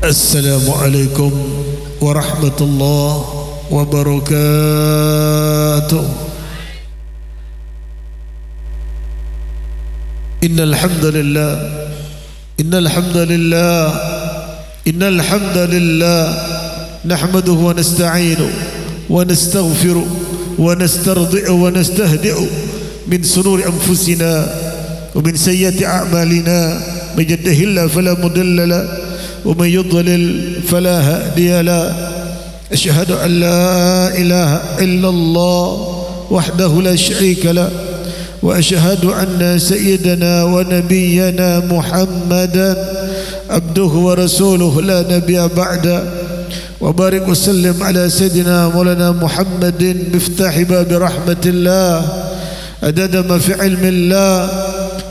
Assalamualaikum warahmatullahi wabarakatuh. Innal hamdalillah nahmaduhu wa nasta'inuhu wa nastaghfiruh wa nastardi'u wa nastahdi'u min shururi anfusina wa min sayyiati a'malina may yahdihillahu fala mudilla lahu ومن يضلل فلا هادي له أشهد أن لا إله إلا الله وحده لا شريك له وأشهد أن سيدنا ونبينا محمدا عبده ورسوله لا نبي بعده وبارك وسلم على سيدنا مولانا محمد مفتاح باب رحمة الله عدد ما في علم الله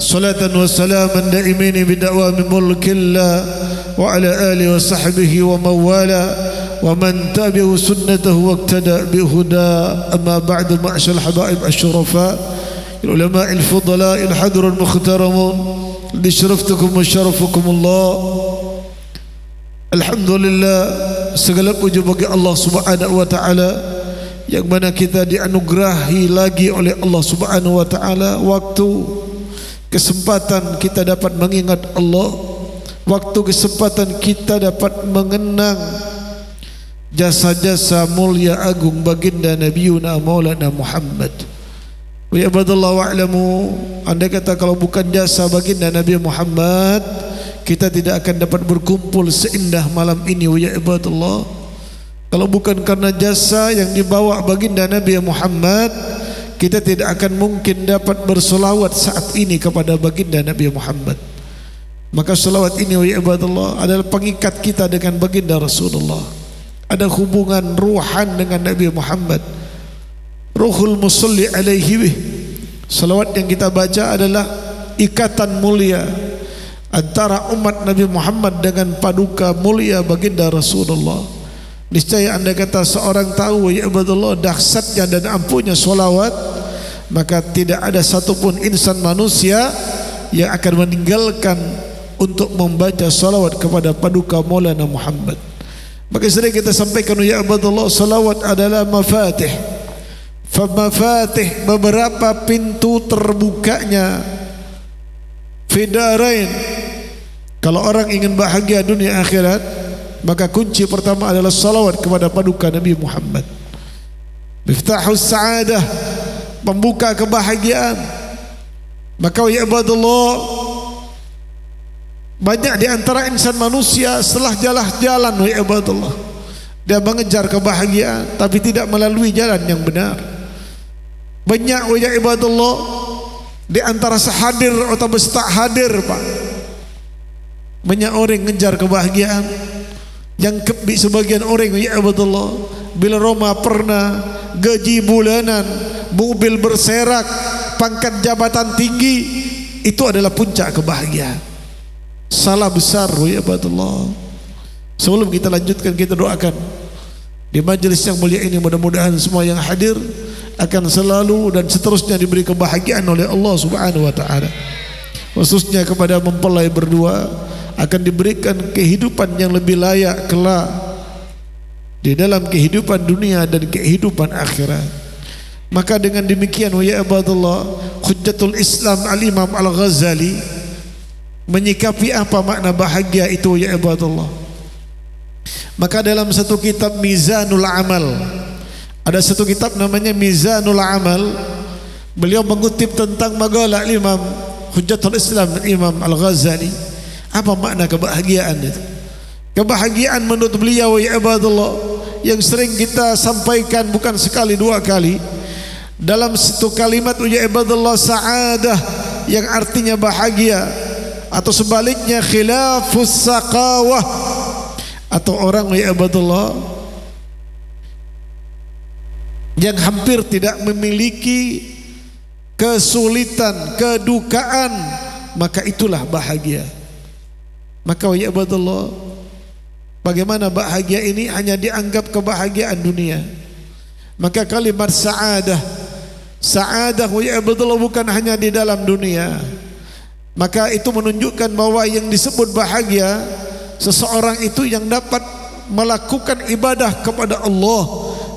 صلاة وسلاما دائمين بدوام ملك الله وعلى آله وصحبه ومن والاه ومن تبع سنته واقتدى بهدى. أما بعد معشر الحبائب الشرفاء العلماء الفضلاء الحضر المخترمون اللي شرفتكم وشرفكم الله. Alhamdulillah, segala puji bagi Allah Subhanahu wa taala yang mana kita dianugerahi lagi oleh Allah Subhanahu wa taala waktu, kesempatan kita dapat mengingat Allah, waktu kesempatan kita dapat mengenang jasa-jasa mulia agung baginda Nabiuna Maulana Muhammad. Wa ibadallah wa'lamu, andai kata kalau bukan jasa baginda Nabi Muhammad, kita tidak akan dapat berkumpul seindah malam ini. Wa ibadallah, kalau bukan karena jasa yang dibawa baginda Nabi Muhammad, kita tidak akan mungkin dapat bersolawat saat ini kepada baginda Nabi Muhammad. Maka salawat ini wa ibadallah adalah pengikat kita dengan baginda Rasulullah. Ada hubungan ruhan dengan Nabi Muhammad. Ruhul musalli alaihi bih. Salawat yang kita baca adalah ikatan mulia antara umat Nabi Muhammad dengan paduka mulia baginda Rasulullah. Niscaya anda kata seorang tahu ya ibadallah dahsyatnya dan ampuhnya salawat, maka tidak ada satupun insan manusia yang akan meninggalkan untuk membaca salawat kepada paduka Maulana Muhammad. Maka sering kita sampaikan ya ibadallah, salawat adalah mafatih. Mafatih, beberapa pintu terbukanya fidarain. Kalau orang ingin bahagia dunia akhirat, maka kunci pertama adalah salawat kepada paduka Nabi Muhammad. Miftahus sa'adah, pembuka kebahagiaan. Maka ya ibadallah, banyak di antara insan manusia setelah jalan wa ibadallah, dia mengejar kebahagiaan tapi tidak melalui jalan yang benar. Banyak wa ibadallah di antara sehadir atau tak hadir, Pak. Banyak orang mengejar kebahagiaan yang kebi sebagian orang ya ibadallah, bila Roma pernah gaji bulanan, mobil berserak, pangkat jabatan tinggi, itu adalah puncak kebahagiaan. Salah besar ya ibadallah. Sebelum kita lanjutkan, kita doakan di majelis yang mulia ini, mudah-mudahan semua yang hadir akan selalu dan seterusnya diberi kebahagiaan oleh Allah Subhanahu wa taala. Khususnya kepada mempelai berdua akan diberikan kehidupan yang lebih layak kelak di dalam kehidupan dunia dan kehidupan akhirat. Maka dengan demikian ya ibadallah, Hujjatul Islam Al-Imam Al-Ghazali menyikapi apa makna bahagia itu ya ibadallah. Maka dalam satu kitab Mizanul Amal, ada satu kitab namanya Mizanul Amal, beliau mengutip tentang maqalah Imam Hujjatul Islam Imam Al-Ghazali. Apa makna kebahagiaan itu? Kebahagiaan menurut beliau ya ibadallah, yang sering kita sampaikan bukan sekali dua kali dalam satu kalimat ya ibadallah, sa'adah yang artinya bahagia, atau sebaliknya khilafus saqawah, atau orang ya ibadallah yang hampir tidak memiliki kesulitan, kedukaan, maka itulah bahagia. Maka ya ibadallah, bagaimana bahagia ini hanya dianggap kebahagiaan dunia. Maka kalimat sa'adah, sa'adah ya ibadallah bukan hanya di dalam dunia. Maka itu menunjukkan bahwa yang disebut bahagia seseorang itu yang dapat melakukan ibadah kepada Allah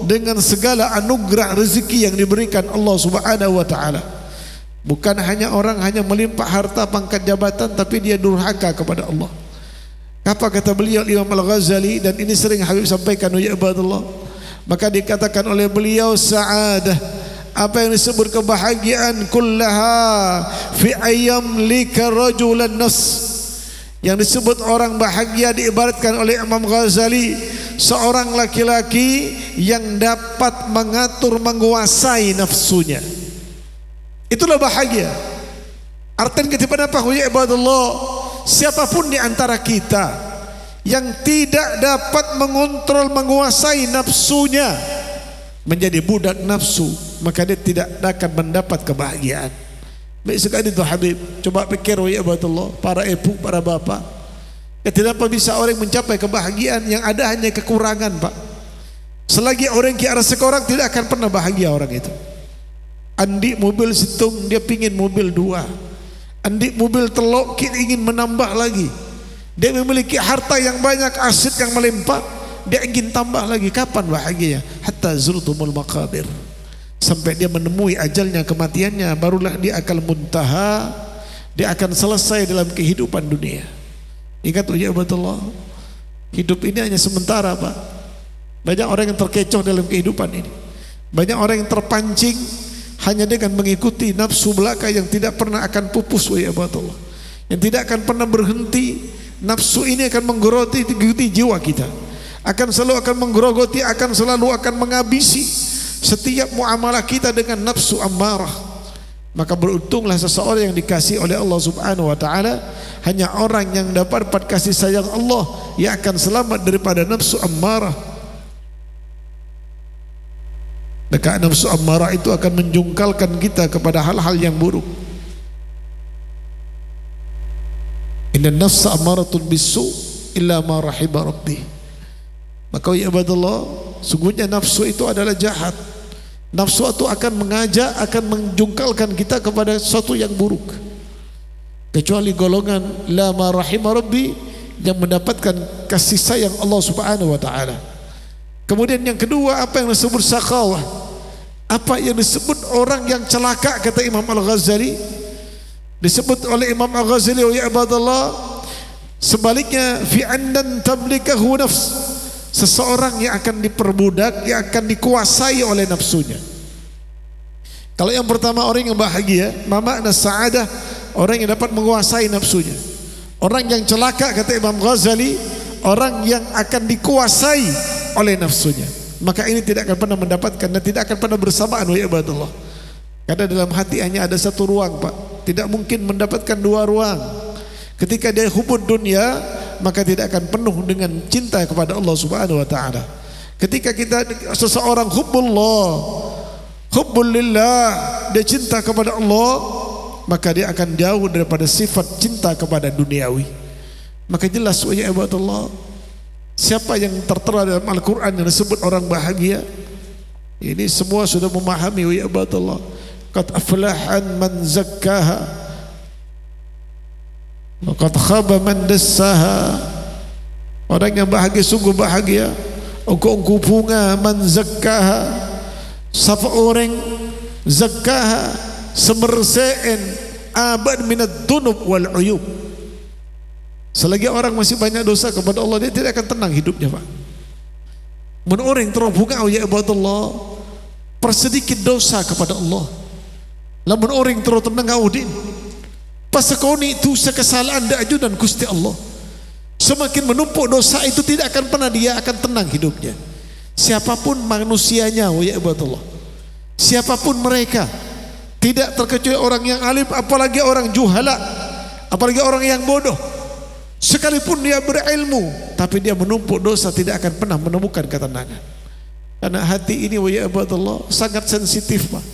dengan segala anugerah rezeki yang diberikan Allah Subhanahu wa taala. Bukan hanya orang hanya melimpah harta pangkat jabatan tapi dia durhaka kepada Allah. Apa kata beliau Imam Al-Ghazali, dan ini sering Habib sampaikan ya ibadallah, maka dikatakan oleh beliau sa'adah, apa yang disebut kebahagiaan, kullaha fi ayyam lika rajulan nas. Yang disebut orang bahagia diibaratkan oleh Imam Ghazali, seorang laki-laki yang dapat mengatur, menguasai nafsunya. Itulah bahagia. Artinya ketika apa ya ibadallah, siapapun di antara kita yang tidak dapat mengontrol, menguasai nafsunya, menjadi budak nafsu, maka dia tidak akan mendapat kebahagiaan. Baik sekali itu Habib. Coba pikir ya ibadallah, para ibu, para bapak, kenapa bisa orang mencapai kebahagiaan yang ada hanya kekurangan, Pak? Selagi orang kira sekorang tidak akan pernah bahagia orang itu. Andi mobil situng, dia pingin mobil 2. Andi mobil telok, kita ingin menambah lagi. Dia memiliki harta yang banyak, aset yang melimpah, dia ingin tambah lagi. Kapan bahagianya? Hatta zurtumul maqabir, sampai dia menemui ajalnya, kematiannya, barulah dia akan muntaha, dia akan selesai dalam kehidupan dunia. Ingat ya betul, hidup ini hanya sementara, Pak. Banyak orang yang terkecoh dalam kehidupan ini. Banyak orang yang terpancing hanya dengan mengikuti nafsu belaka yang tidak pernah akan pupus ya betul, yang tidak akan pernah berhenti. Nafsu ini akan menggerogoti jiwa kita, akan selalu akan menggerogoti, akan selalu akan menghabisi setiap muamalah kita dengan nafsu ammarah. Maka beruntunglah seseorang yang dikasih oleh Allah Subhanahu wa taala. Hanya orang yang dapat kasih sayang Allah yang akan selamat daripada nafsu ammarah. Maka nafsu ammarah itu akan menjungkalkan kita kepada hal-hal yang buruk. Inna nafsa ammaratun bisu illa ma rahima rabbi. Maka ya ibadallah, sungguhnya nafsu itu adalah jahat. Nafsu itu akan mengajak, akan menjungkalkan kita kepada sesuatu yang buruk. Kecuali golongan la ma rahima rabbi, yang mendapatkan kasih sayang Allah Subhanahu wa taala. Kemudian yang kedua, apa yang disebut sakawah, apa yang disebut orang yang celaka, kata Imam Al-Ghazali. Disebut oleh Imam Al-Ghazali ya ibadallah, sebaliknya fi andan tamlikahu nafs, seseorang yang akan diperbudak, yang akan dikuasai oleh nafsunya. Kalau yang pertama orang yang bahagia, makna sa'adah, orang yang dapat menguasai nafsunya. Orang yang celaka, kata Imam Ghazali, orang yang akan dikuasai oleh nafsunya. Maka ini tidak akan pernah mendapatkan dan tidak akan pernah bersamaan wa ibadallah. Karena dalam hati hanya ada satu ruang, Pak. Tidak mungkin mendapatkan 2 ruang. Ketika dia hubud dunia, maka tidak akan penuh dengan cinta kepada Allah Subhanahu wa taala. Ketika kita seseorang hubbullah, hubbul lillah, dia cinta kepada Allah, maka dia akan jauh daripada sifat cinta kepada duniawi. Maka jelas ya ibadallah, siapa yang tertera dalam Al-Quran yang disebut orang bahagia, ini semua sudah memahami ya ibadallah. Qad aflahan man zakkaha wa qad khaba man dassaha. Orang yang bahagia sungguh bahagia. Engkau bunga man zakkaha, sapa orang zakkaha, semerseen abad minad dunub wal uyub. Selagi orang masih banyak dosa kepada Allah, dia tidak akan tenang hidupnya, Pak. Mun orang terbunga ya ibadallah, persedikit dosa kepada Allah, lamun orang terus tenang audin, pas sekoni itu sekesalahan dak ajudan Gusti Allah. Semakin menumpuk dosa itu tidak akan pernah dia akan tenang hidupnya. Siapapun manusianya ya ibadallah, siapapun mereka, tidak terkecuali orang yang alim, apalagi orang juhala, apalagi orang yang bodoh. Sekalipun dia berilmu, tapi dia menumpuk dosa, tidak akan pernah menemukan ketenangan. Karena hati ini ya ibadallah sangat sensitif, Pak.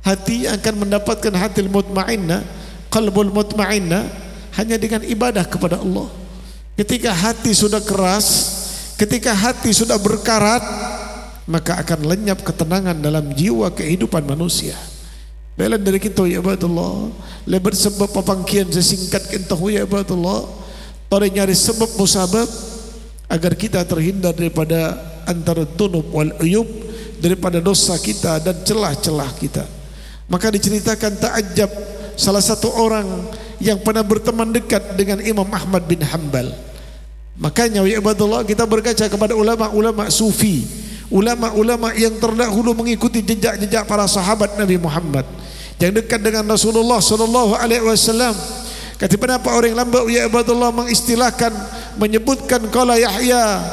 Hati akan mendapatkan hatil mutmainnah, qalbul mutmainnah hanya dengan ibadah kepada Allah. Ketika hati sudah keras, ketika hati sudah berkarat, maka akan lenyap ketenangan dalam jiwa kehidupan manusia. Bela dari kita ya ibadallah, lebar sebab papangkian sesingkat kita ya ibadallah, orang nyari sebab musabab agar kita terhindar daripada antara dunub wal uyub, daripada dosa kita dan celah-celah kita. Maka diceritakan ta'ajab salah satu orang yang pernah berteman dekat dengan Imam Ahmad bin Hanbal. Makanya ya ibadallah, kita berkaca kepada ulama-ulama sufi, ulama-ulama yang terdahulu mengikuti jejak-jejak para sahabat Nabi Muhammad yang dekat dengan Rasulullah sallallahu alaihi wasallam. Kata kenapa orang lambat ya ibadallah mengistilahkan, menyebutkan qala Yahya,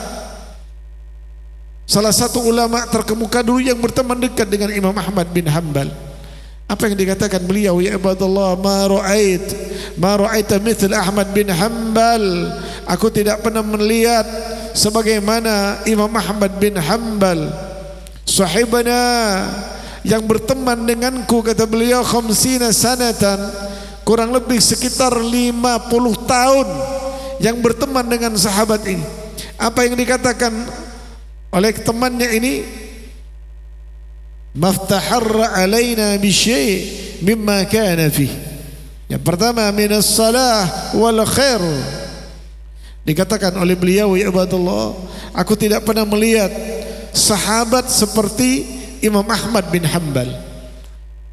salah satu ulama terkemuka dulu yang berteman dekat dengan Imam Ahmad bin Hanbal. Apa yang dikatakan beliau ya ibadallah, ma ra'aita mithl Ahmad bin Hanbal, aku tidak pernah melihat sebagaimana Imam Ahmad bin Hanbal, sahibana, yang berteman denganku, kata beliau, 50 sanatan, kurang lebih sekitar 50 tahun yang berteman dengan sahabat ini. Apa yang dikatakan oleh temannya ini? Maftaharra alaina bi syai' mimma kana fi. Yang pertama minas salah wal khair. Dikatakan oleh beliau ya ibadallah, aku tidak pernah melihat sahabat seperti Imam Ahmad bin Hanbal.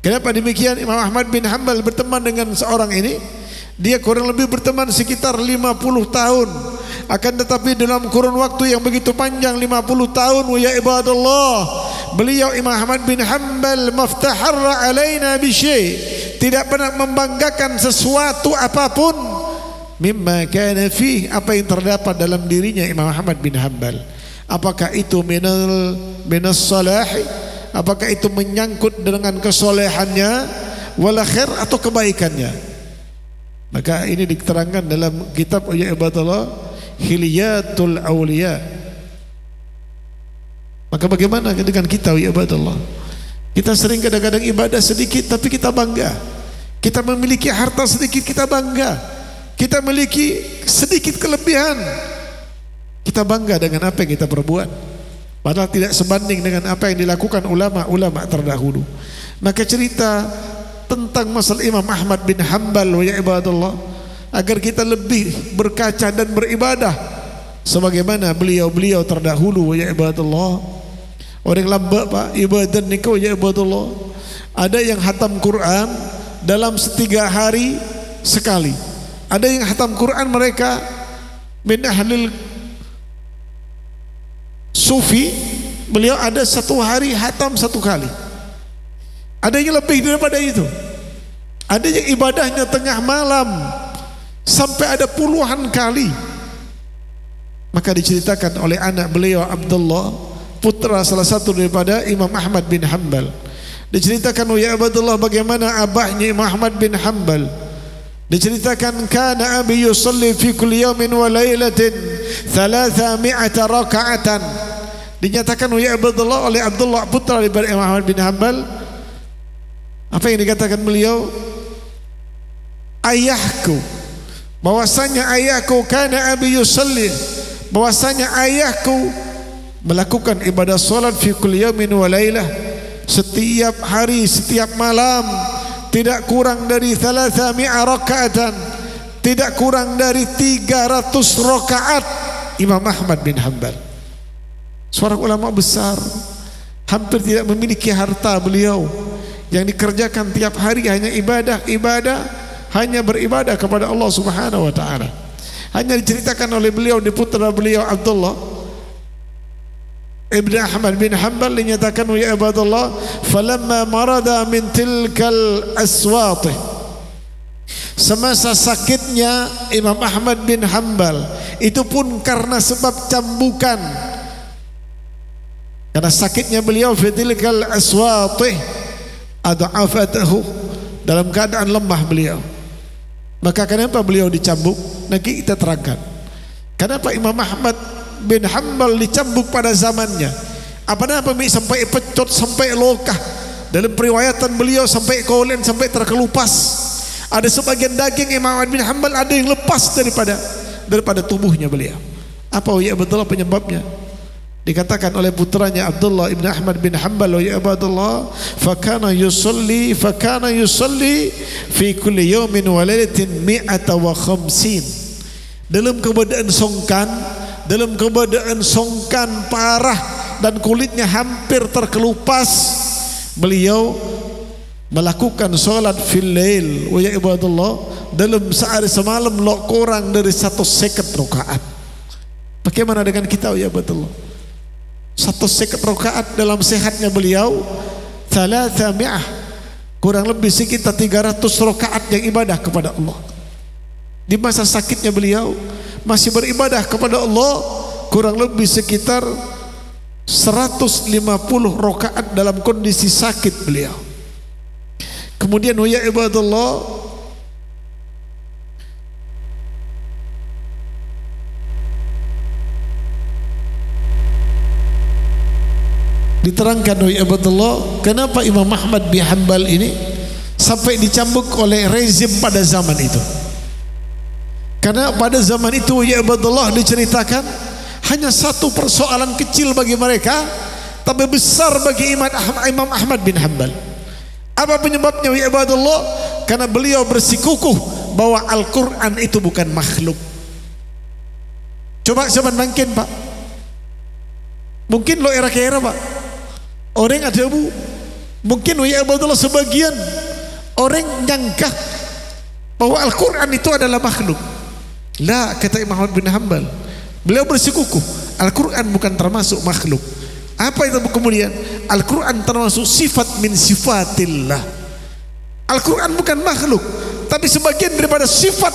Kenapa demikian? Imam Ahmad bin Hanbal berteman dengan seorang ini, dia kurang lebih berteman sekitar 50 tahun. Akan tetapi dalam kurun waktu yang begitu panjang 50 tahun ya ibadallah, beliau Imam Ahmad bin Hanbal maftaharra alaina bi syai', tidak pernah membanggakan sesuatu apapun mimma kana fi, apa yang terdapat dalam dirinya Imam Ahmad bin Hanbal. Apakah itu minas salahi, apakah itu menyangkut dengan kesolehannya, wala khair, atau kebaikannya. Maka ini diterangkan dalam kitab ya ibadallah Hilyatul Awliya. Maka bagaimana dengan kita ya ibadallah? Kita sering kadang-kadang ibadah sedikit tapi kita bangga. Kita memiliki harta sedikit kita bangga. Kita memiliki sedikit kelebihan, kita bangga dengan apa yang kita perbuat, padahal tidak sebanding dengan apa yang dilakukan ulama-ulama terdahulu. Maka cerita tentang masalah Imam Ahmad bin Hanbal ya ibadallah, agar kita lebih berkaca dan beribadah sebagaimana beliau-beliau terdahulu ya ibadallah. Orang lambat pak ibadah nikau ya ibadallah, ada yang hatam Quran dalam 3 hari sekali. Ada yang hatam Quran mereka min ahlil sufi, beliau ada 1 hari hatam 1 kali. Ada yang lebih daripada itu. Ada yang ibadahnya tengah malam sampai ada puluhan kali. Maka diceritakan oleh anak beliau Abdullah, putra salah satu daripada Imam Ahmad bin Hanbal. Diceritakan ya Abdullah bagaimana abahnya Imam Ahmad bin Hanbal. Diceritakan kana abi yusalli fi kulli yawmin wa lailatin 300 raka'atan. Dinyatakan ya Abdullah oleh Abdullah putra daripada Imam Ahmad bin Hanbal, apa yang dikatakan beliau? Ayahku, bahwasanya ayahku kana abi yusalli, bahwasanya ayahku melakukan ibadah salat fi kulli yawmin wa lailah, setiap hari setiap malam, tidak kurang dari 300 rakaatan, tidak kurang dari 300 rakaat. Imam Ahmad bin Hanbal seorang ulama besar, hampir tidak memiliki harta beliau, yang dikerjakan tiap hari hanya ibadah, hanya beribadah kepada Allah Subhanahu wa taala. Hanya diceritakan oleh beliau di putra beliau Abdullah Ibn Ahmad bin Hanbal, dinyatakan ya ibadallah, falamma marada min tilkal aswat, semasa sakitnya Imam Ahmad bin Hanbal, itu pun karena sebab cambukan, karena sakitnya beliau fi tilkal aswat ad'afatahu, dalam keadaan lemah beliau. Maka kenapa beliau dicambuk? Nanti kita terangkan kenapa Imam Ahmad bin Hanbal dicambuk pada zamannya. Apa sampai pecot, sampai lokah. Dalam periwayatan beliau sampai kolen, sampai terkelupas. Ada sebagian daging Imam Ahmad bin Hanbal ada yang lepas daripada tubuhnya beliau. Apa ya betul penyebabnya? Dikatakan oleh putranya Abdullah ibn Ahmad bin Hanbal ya Abdullah, fakana yusalli fi kulli yawmin wa lailatin 150. dalam keadaan songkan parah dan kulitnya hampir terkelupas, beliau melakukan salat fil lail wa ya ibadallah dalam sehari semalam kurang dari 1 seket rakaat. Bagaimana dengan kita ya ibadallah? 1 seket rakaat dalam sehatnya beliau 300, kurang lebih sekitar 300 rakaat yang ibadah kepada Allah. Di masa sakitnya beliau masih beribadah kepada Allah kurang lebih sekitar 150 rakaat dalam kondisi sakit beliau. Kemudian ya ibadallah, diterangkan ya ibadallah, kenapa Imam Ahmad bin Hanbal ini sampai dicambuk oleh rezim pada zaman itu. Karena pada zaman itu ya ibadallah diceritakan hanya satu persoalan kecil bagi mereka, tapi besar bagi Imam Ahmad bin Hanbal. Apa penyebabnya ya ibadallah? Karena beliau bersikukuh bahwa Al-Quran itu bukan makhluk. Coba zaman mungkin Pak, mungkin lo era-era Pak, orang ada bu, mungkin ya ibadallah sebagian orang nyangka bahwa Al-Quran itu adalah makhluk. Lah, kata Imam Ahmad bin Hanbal, beliau bersikukuh Al-Quran bukan termasuk makhluk. Apa itu kemudian? Al-Quran termasuk sifat min sifatillah. Al-Quran bukan makhluk, tapi sebagian daripada sifat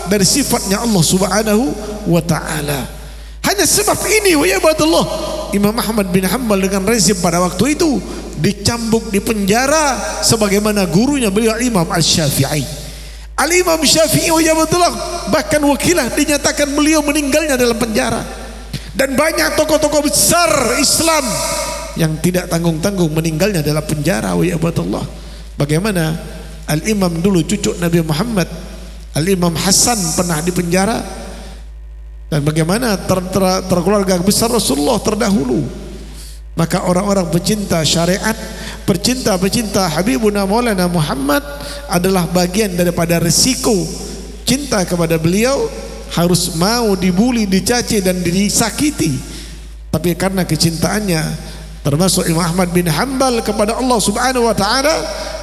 dari sifatnya Allah subhanahu wa ta'ala. Hanya sebab ini ya ibadallah, Imam Ahmad bin Hanbal dengan rezim pada waktu itu dicambuk, dipenjara sebagaimana gurunya beliau Imam Al-Syafi'i. Al-Imam Syafi'i ya ibadallah bahkan wakilah dinyatakan beliau meninggalnya dalam penjara. Dan banyak tokoh-tokoh besar Islam yang tidak tanggung-tanggung meninggalnya dalam penjara ya ibadallah. Bagaimana Al-Imam dulu cucu Nabi Muhammad, Al-Imam Hasan pernah dipenjara, dan bagaimana terkeluarga besar Rasulullah terdahulu. Maka orang-orang pecinta syariat, pecinta Habibuna Maulana Muhammad adalah bagian daripada resiko cinta kepada beliau, harus mau dibuli, dicaci dan disakiti, tapi karena kecintaannya termasuk Imam Ahmad bin Hanbal kepada Allah subhanahu wa ta'ala,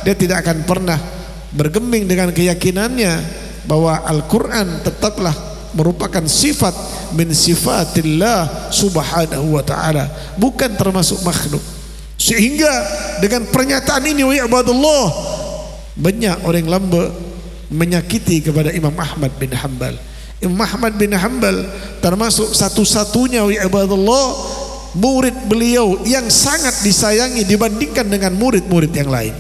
dia tidak akan pernah bergeming dengan keyakinannya bahwa Al-Quran tetaplah merupakan sifat min sifatillah subhanahu wa ta'ala, bukan termasuk makhluk. Sehingga dengan pernyataan ini ya ibadallah, banyak orang lamba menyakiti kepada Imam Ahmad bin Hanbal. Imam Ahmad bin Hanbal termasuk satu-satunya ya ibadallah murid beliau yang sangat disayangi dibandingkan dengan murid-murid yang lain.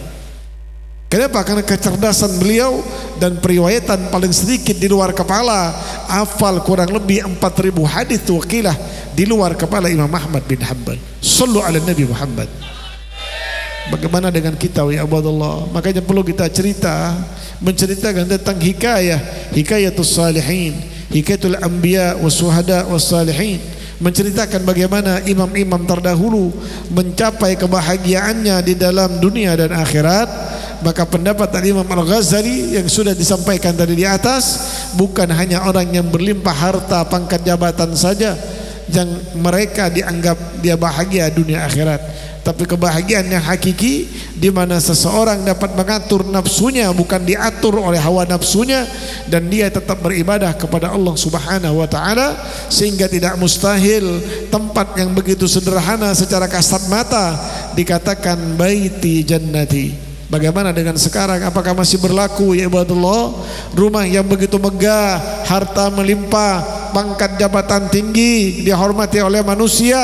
Kenapa? Karena kecerdasan beliau dan periwayatan paling sedikit di luar kepala, hafal kurang lebih 4.000 hadis wakilah di luar kepala Imam Ahmad bin Hanbal. Sallu ala Nabi Muhammad. Bagaimana dengan kita ya ibadallah? Makanya perlu kita menceritakan tentang hikayatus salihin, hikayatul anbiya was syuhada was salihin, menceritakan bagaimana imam-imam terdahulu mencapai kebahagiaannya di dalam dunia dan akhirat. Maka pendapat Imam Al-Ghazali yang sudah disampaikan tadi di atas, bukan hanya orang yang berlimpah harta pangkat jabatan saja yang mereka dianggap dia bahagia dunia akhirat, tapi kebahagiaan yang hakiki di mana seseorang dapat mengatur nafsunya, bukan diatur oleh hawa nafsunya, dan dia tetap beribadah kepada Allah subhanahu wa ta'ala, sehingga tidak mustahil tempat yang begitu sederhana secara kasat mata dikatakan baiti jannati. Bagaimana dengan sekarang? Apakah masih berlaku ya ibadallah? Rumah yang begitu megah, harta melimpah, pangkat jabatan tinggi, dihormati oleh manusia,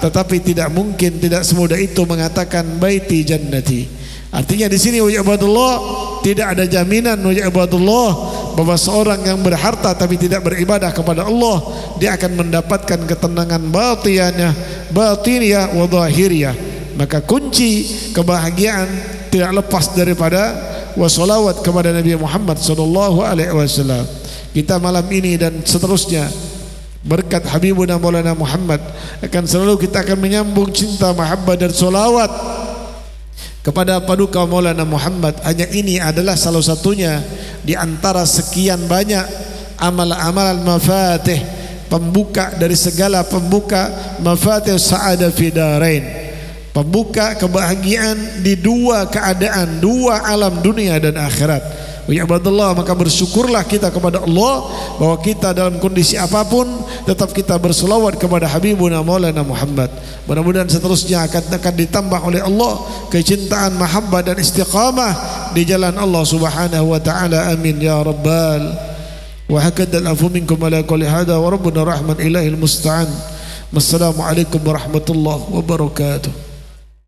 tetapi tidak mungkin, tidak semudah itu mengatakan baiti jannati. Artinya di sini ya ibadallah tidak ada jaminan ya ibadallah bahwa seorang yang berharta tapi tidak beribadah kepada Allah dia akan mendapatkan ketenangan batiniyah wa zahiriyah. Maka kunci kebahagiaan tidak lepas daripada wassalawat kepada Nabi Muhammad sallallahu alaihi wasallam. Kita malam ini dan seterusnya berkat Habibuna Maulana Muhammad akan selalu kita akan menyambung cinta, mahabbah dan salawat kepada paduka Maulana Muhammad. Hanya ini adalah salah satunya di antara sekian banyak Amal-amal mafatih, pembuka dari segala pembuka mafatih sa'adah fi darain, pembuka kebahagiaan di dua keadaan, dua alam dunia dan akhirat. Ya ibadallah, maka bersyukurlah kita kepada Allah bahwa kita dalam kondisi apapun tetap kita berselawat kepada Habibuna Maulana Muhammad. Mudah-mudahan seterusnya akan ditambah oleh Allah kecintaan, mahabbah dan istiqamah di jalan Allah Subhanahu wa taala. Amin ya rabbal. Wa hakadal afu minkum ala kulli hada wa rabbuna rahman ilahil musta'an. Wassalamu alaikum warahmatullahi wabarakatuh.